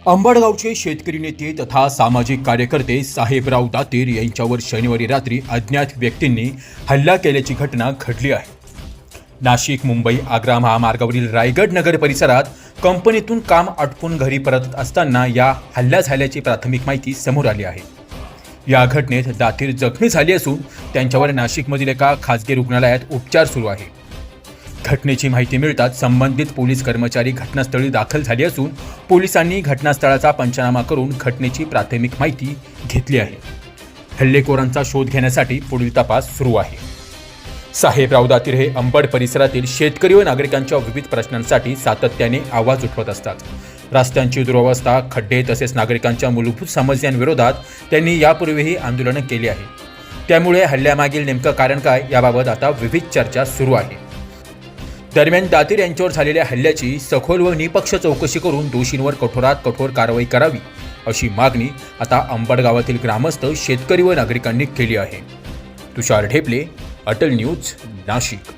अंबडगावचे शेतकरी नेते तथा सामाजिक कार्यकर्ते साहेबराव दातीर यांच्यावर शनिवारी रात्री अज्ञात व्यक्तींनी हल्ला केल्याची घटना घडली आहे। नाशिक मुंबई आग्रा महामार्गावरील रायगड नगर परिसरात कंपनीतून काम आटपून घरी परतत असताना या हल्ला झाल्याची प्राथमिक माहिती समोर आली आहे। या घटनेत दातीर जखमी झाले असून त्यांच्यावर नाशिकमधील एका खासगी रुग्णालयात उपचार सुरू आहे। घटनेची माहिती मिळताच संबंधित पोलीस कर्मचारी घटनास्थळी दाखल झाले असून पोलिसांनी घटनास्थळाचा पंचनामा करून घटनेची प्राथमिक माहिती घेतली आहे। हल्लेखोरांचा शोध घेण्यासाठी पुढील तपास सुरू आहे। साहेबराव दातीर हे अंबड परिसरातील शेतकरी व नागरिकांच्या विविध प्रश्नांसाठी सातत्याने आवाज उठवत असतात। रस्त्यांची दुरवस्था, खड्डे तसेच नागरिकांच्या मूलभूत समस्यांविरोधात त्यांनी यापूर्वीही आंदोलन केले आहे। त्यामुळे हल्ल्यामागील नेमकं कारण काय याबाबत आता विविध चर्चा सुरू आहे। दरम्यान दातीर यांच्यावर झालेल्या हल्ल्याची सखोल व निपक्ष चौकशी करून दोषींवर कठोरात कठोर कारवाई करावी अशी मागणी आता अंबड गावातील ग्रामस्थ, शेतकरी व नागरिकांनी केली आहे। तुषार ढेपले, अटल न्यूज, नाशिक।